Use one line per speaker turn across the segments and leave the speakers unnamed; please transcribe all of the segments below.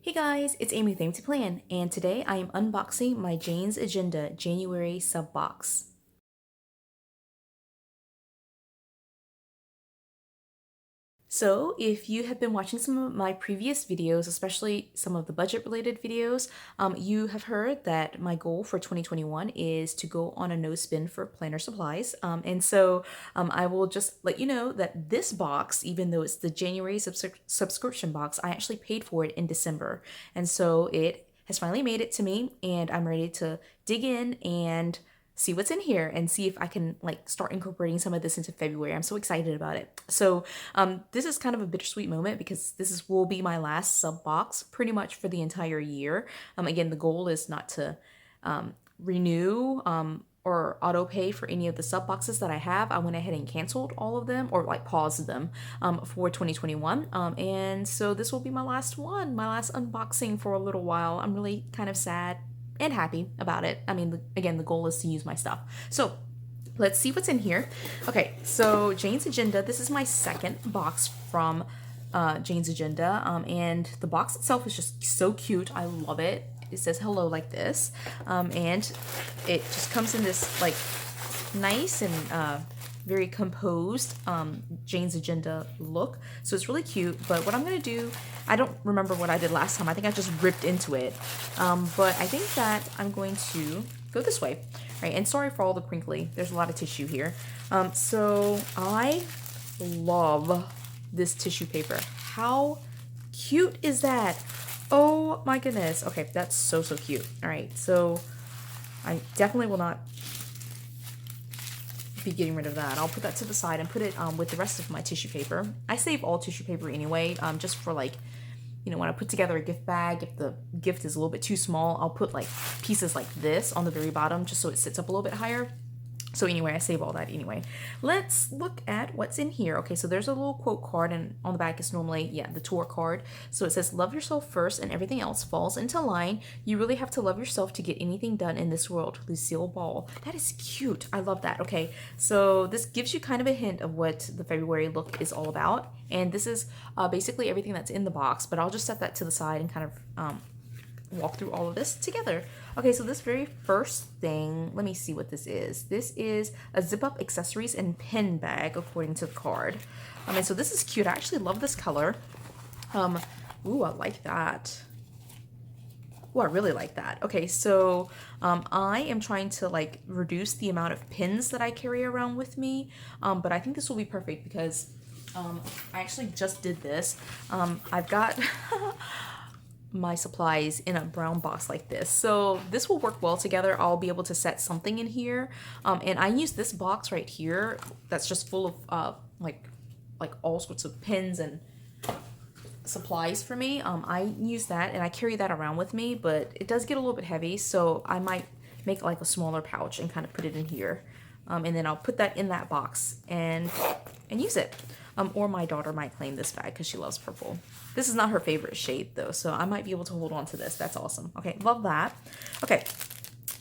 Hey guys, it's Amy with aim.to.plan, and today I am unboxing my Jane's Agenda January sub box. So, if you have been watching some of my previous videos, especially some of the budget related videos, you have heard that my goal for 2021 is to go on a no spend for planner supplies. And so I will just let you know that this box, even though it's the January subscription box, I actually paid for it in December. And so it has finally made it to me, and I'm ready to dig in and see what's in here and see if I can like start incorporating some of this into February. I'm so excited about it. So this is kind of a bittersweet moment because will be my last sub box pretty much for the entire year. Again, the goal is not to renew or auto pay for any of the sub boxes that I have. I went ahead and canceled all of them or like paused them for 2021. And so this will be my last one, my last unboxing for a little while. I'm really kind of sad and happy about it. I mean, again, the goal is to use my stuff. So let's see what's in here. Okay, so Jane's Agenda. This is my second box from Jane's Agenda, and the box itself is just so cute. I love it. It says hello like this, and it just comes in this like nice and very composed Jane's Agenda look. So it's really cute. But what I'm going to do, I don't remember what I did last time. I think I just ripped into it. But I think that I'm going to go this way. Right, and sorry for all the crinkly. There's a lot of tissue here. So I love this tissue paper. How cute is that? Oh my goodness. Okay, that's so cute. All right, so I definitely will not be getting rid of that. I'll put that to the side and put it with the rest of my tissue paper. I save all tissue paper anyway, just for like, you know, when I put together a gift bag, if the gift is a little bit too small, I'll put like pieces like this on the very bottom just so it sits up a little bit higher. So anyway, I save all that anyway. Let's look at what's in here. Okay, so there's a little quote card, and on the back is normally, the tour card. So it says, love yourself first and everything else falls into line. You really have to love yourself to get anything done in this world. Lucille Ball. That is cute. I love that. Okay, so this gives you kind of a hint of what the February look is all about. And this is basically everything that's in the box, but I'll just set that to the side and kind of walk through all of this together. Okay, so this very first thing, let me see what this is. This is a zip up accessories and pen bag according to the card. And so this is cute. I actually love this color. Ooh, I like that. Ooh, I really like that. Okay, so I am trying to like reduce the amount of pins that I carry around with me, but I think this will be perfect because I actually just did this. I've got my supplies in a brown box like this, so this will work well together. I'll be able to set something in here, and I use this box right here that's just full of like all sorts of pins and supplies for me. I use that and I carry that around with me, but it does get a little bit heavy, so I might make like a smaller pouch and kind of put it in here, and then I'll put that in that box and use it. Or my daughter might claim this bag because she loves purple. This is not her favorite shade though, so I might be able to hold on to this. That's awesome. Okay, love that. Okay,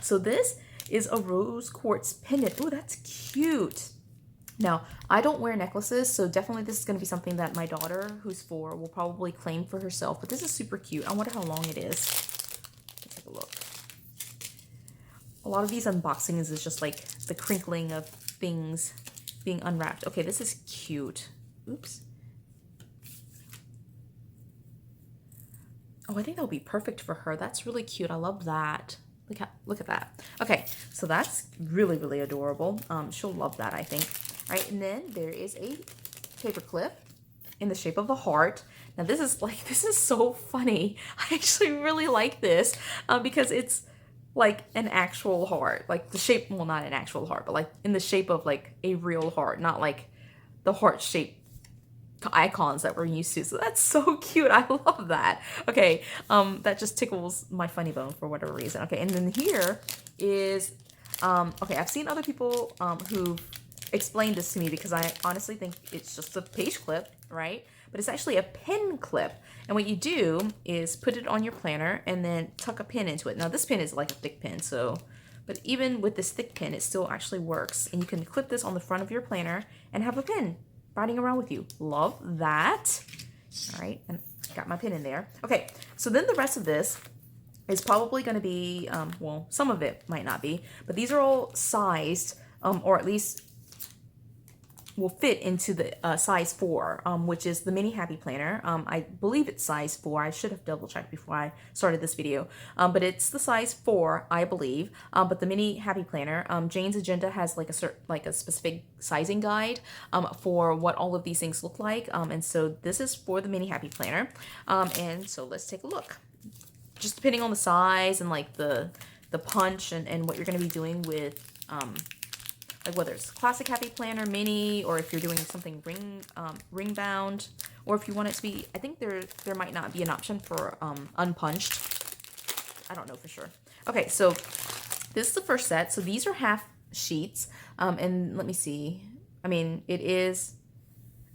so this is a rose quartz pendant. Ooh, that's cute. Now, I don't wear necklaces, so definitely this is going to be something that my daughter, who's 4, will probably claim for herself. But this is super cute. I wonder how long it is. Let's take a look. A lot of these unboxings is just like the crinkling of things being unwrapped. Okay, this is cute. Oops. Oh, I think that'll be perfect for her. That's really cute. I love that. Look at that. Okay, so that's really adorable. She'll love that, I think. All right, and then there is a paper clip in the shape of a heart. Now this is so funny. I actually really like this because it's like an actual heart, like the shape, well, not an actual heart, but like in the shape of like a real heart, not like the heart shape icons that we're used to. So that's so cute. I love that. Okay, that just tickles my funny bone for whatever reason. Okay, and then here is okay, I've seen other people who've explained this to me because I honestly think it's just a page clip, right? But it's actually a pen clip. And what you do is put it on your planner and then tuck a pin into it. Now this pin is like a thick pin, so but even with this thick pin, it still actually works. And you can clip this on the front of your planner and have a pin riding around with you. Love that. All right, and Got my pin in there. Okay, so then the rest of this is probably going to be, well, some of it might not be, but these are all sized, or at least will fit into the size 4, which is the mini happy planner. I believe it's size 4. I should have double checked before I started this video, but it's the size 4, I believe. But the mini happy planner, Jane's Agenda has like a specific sizing guide for what all of these things look like, and so this is for the mini happy planner, and so let's take a look. Just depending on the size and like the punch and what you're going to be doing with like whether it's classic happy planner, mini, or if you're doing something ring bound, or if you want it to be, I think there might not be an option for unpunched. I don't know for sure. Okay, so this is the first set. So these are half sheets, and let me see. I mean, it is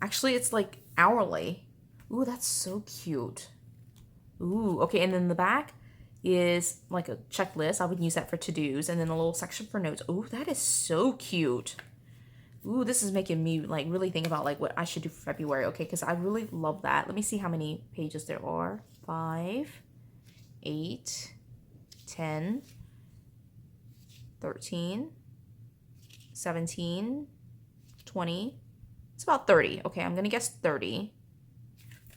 actually, it's like hourly. Ooh, that's so cute. Ooh, okay, and then the back is like a checklist. I would use that for to-dos, and then a little section for notes. Ooh, that is so cute. Ooh, this is making me like really think about like what I should do for February. Okay, because I really love that. Let me see how many pages there are. 5, 8, 10, 13, 17, 20. It's about 30. Okay, I'm gonna guess 30.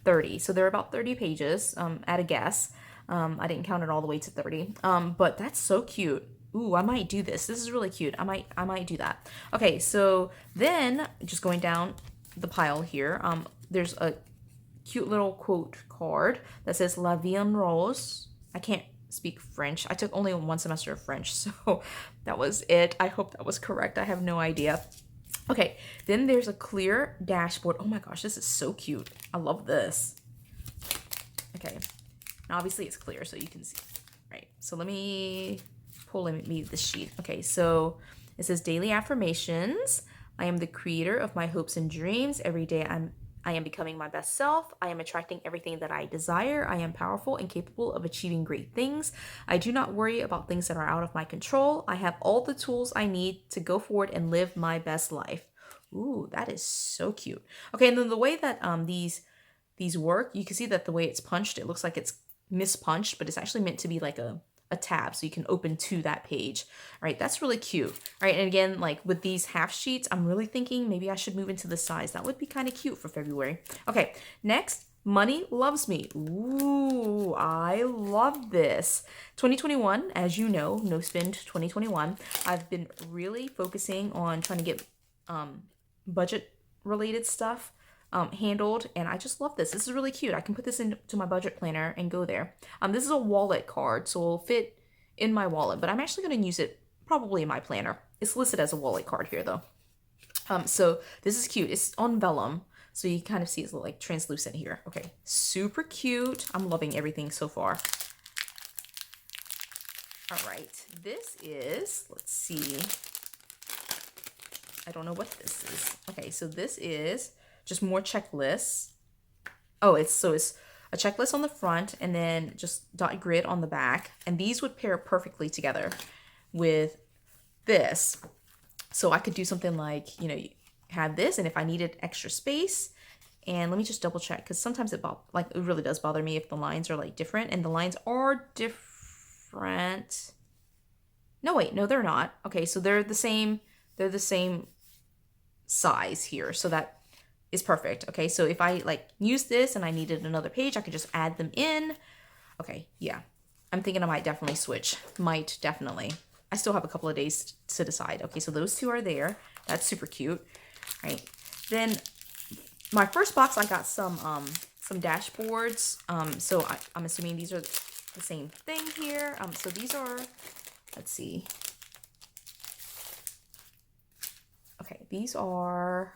30. So there are about 30 pages at a guess. I didn't count it all the way to 30. But that's so cute. Ooh, I might do this. This is really cute. I might do that. Okay, so then just going down the pile here, there's a cute little quote card that says La vie en rose. I can't speak French. I took only 1 semester of French, so that was it. I hope that was correct. I have no idea. Okay, then there's a clear dashboard. Oh my gosh, this is so cute. I love this. Okay, now obviously it's clear so you can see. Right, so let me pull me the sheet. Okay, so it says daily affirmations. I am the creator of my hopes and dreams. Every day I am becoming my best self. I am attracting everything that I desire. I am powerful and capable of achieving great things. I do not worry about things that are out of my control. I have all the tools I need to go forward and live my best life. Ooh, that is so cute. Okay, and then the way that these work, you can see that the way it's punched, it looks like it's mispunched, but it's actually meant to be like a tab so you can open to that page. All right, that's really cute. All right, and again, like with these half sheets, I'm really thinking maybe I should move into the size. That would be kind of cute for February. Okay, next, Money Loves Me. Ooh, I love this. 2021, as you know, No Spend 2021. I've been really focusing on trying to get budget related stuff handled, and I just love this. This is really cute. I can put this into my budget planner and go there. This is a wallet card, so it'll fit in my wallet, but I'm actually going to use it probably in my planner. It's listed as a wallet card here though. So this is cute. It's on vellum, so you kind of see it's like translucent here. Okay, super cute. I'm loving everything so far. All right, this is, let's see. I don't know what this is. Okay, so this is just more checklists. Oh, it's a checklist on the front and then just dot grid on the back. And these would pair perfectly together with this. So I could do something like, you know, have this, and if I needed extra space, and let me just double check, because sometimes it really does bother me if the lines are like different, and the lines are different. No, wait, no, they're not. Okay, so they're the same size here, so that is perfect. Okay, so if I like use this and I needed another page, I could just add them in. Okay, yeah, I'm thinking I might definitely switch. I still have a couple of days to decide. Okay, so those two are there. That's super cute. All right, then my first box, I got some dashboards. So I'm assuming these are the same thing here. So these are, let's see. Okay, these are,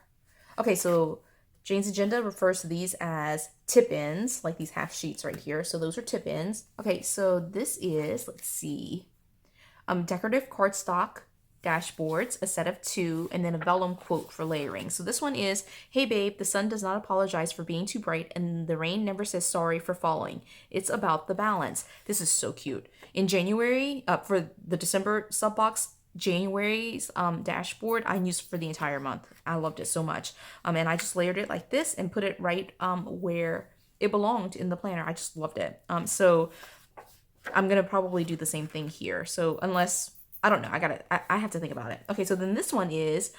okay, so Jane's Agenda refers to these as tip-ins, like these half sheets right here. So those are tip-ins. Okay, so this is, let's see, decorative cardstock dashboards, a set of 2, and then a vellum quote for layering. So this one is, hey babe, the sun does not apologize for being too bright, and the rain never says sorry for falling. It's about the balance. This is so cute. In January, for the December sub box, January's dashboard I used for the entire month. I loved it so much. And I just layered it like this and put it right where it belonged in the planner. I just loved it. So I'm gonna probably do the same thing here. So unless, I don't know, I have to think about it. Okay, so then this one is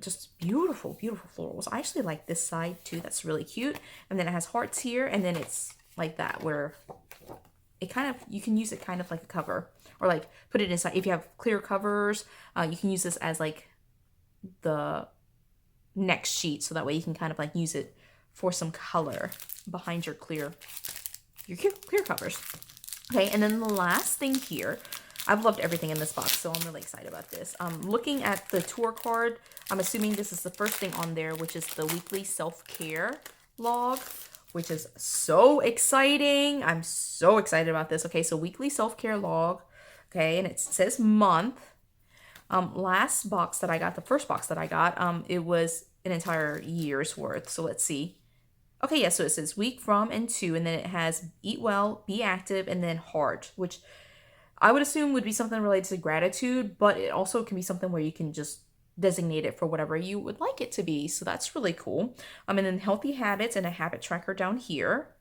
just beautiful, beautiful florals. I actually like this side too. That's really cute. And then it has hearts here, and then it's like that where it kind of, you can use it kind of like a cover, or like put it inside. If you have clear covers, you can use this as like the next sheet, so that way you can kind of like use it for some color behind your clear covers. Okay, and then the last thing here, I've loved everything in this box, so I'm really excited about this. Looking at the tour card, I'm assuming this is the first thing on there, which is the weekly self-care log, which is so exciting. I'm so excited about this. Okay, so weekly self-care log. Okay, and it says month. Last box that I got, the first box that I got, it was an entire year's worth. So let's see. Okay, yeah, so it says week from and to, and then it has eat well, be active, and then heart, which I would assume would be something related to gratitude, but it also can be something where you can just designate it for whatever you would like it to be. So that's really cool. And then healthy habits and a habit tracker down here.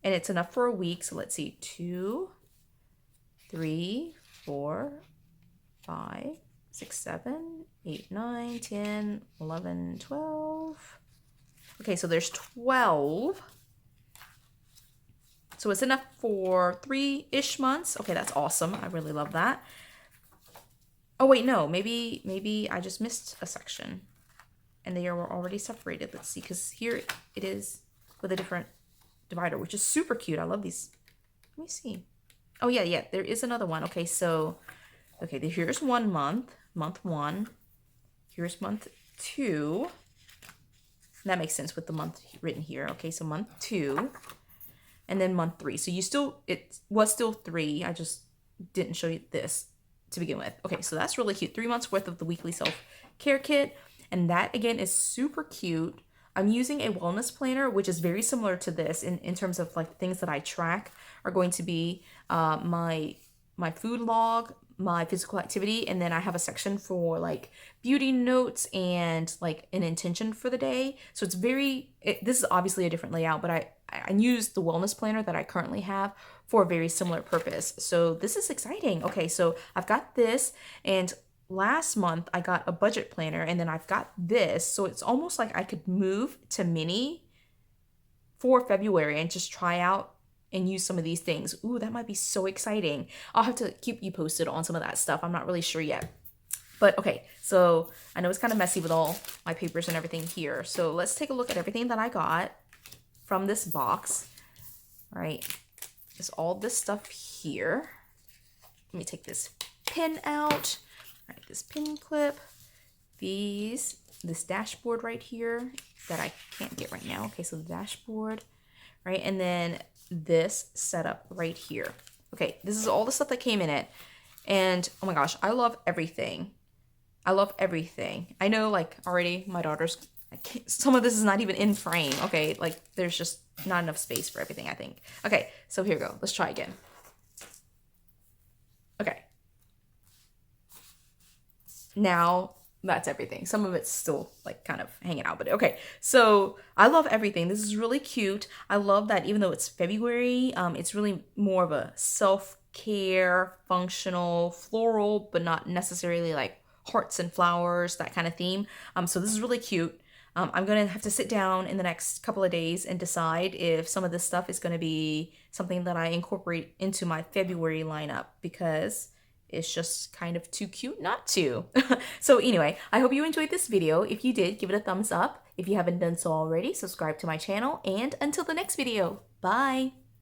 And it's enough for a week. So let's see, 2, 3, 4, 5, 6, 7, 8, 9, 10, 11, 12. Okay, so there's 12. So it's enough for 3-ish months. Okay, that's awesome. I really love that. Oh wait, no, maybe I just missed a section and they were already separated. Let's see, because here it is with a different divider, which is super cute. I love these. Let me see. Oh yeah, there is another one. Okay, so, okay, here's 1 month, month 1. Here's month 2. That makes sense with the month written here. Okay, so month 2. And then month 3. So it was still 3. I just didn't show you this to begin with. Okay, so that's really cute. 3 months worth of the weekly self-care kit. And that again is super cute. I'm using a wellness planner, which is very similar to this in terms of like things that I track are going to be my food log, my physical activity, and then I have a section for like beauty notes and like an intention for the day. So it's this is obviously a different layout, but I use the wellness planner that I currently have for a very similar purpose. So this is exciting. Okay, so I've got this, and last month I got a budget planner, and then I've got this. So it's almost like I could move to mini for February and just try out and use some of these things. Ooh, that might be so exciting. I'll have to keep you posted on some of that stuff. I'm not really sure yet. But okay, so I know it's kind of messy with all my papers and everything here. So let's take a look at everything that I got from this box. All right, there's all this stuff here. Let me take this pin out. All right, this pin clip, this dashboard right here that I can't get right now. Okay, so the dashboard, right? And then this setup right here. Okay, this is all the stuff that came in it. And oh my gosh, I love everything. I love everything. I know like already my daughter's, some of this is not even in frame. Okay, like there's just not enough space for everything, I think. Okay, so here we go. Let's try again. Okay. Now that's everything. Some of it's still like kind of hanging out, but okay. So I love everything. This is really cute. I love that even though it's February, it's really more of a self-care, functional, floral, but not necessarily like hearts and flowers, that kind of theme. So this is really cute. I'm going to have to sit down in the next couple of days and decide if some of this stuff is going to be something that I incorporate into my February lineup, because it's just kind of too cute not to. So anyway, I hope you enjoyed this video. If you did, give it a thumbs up. If you haven't done so already, subscribe to my channel. And until the next video, bye!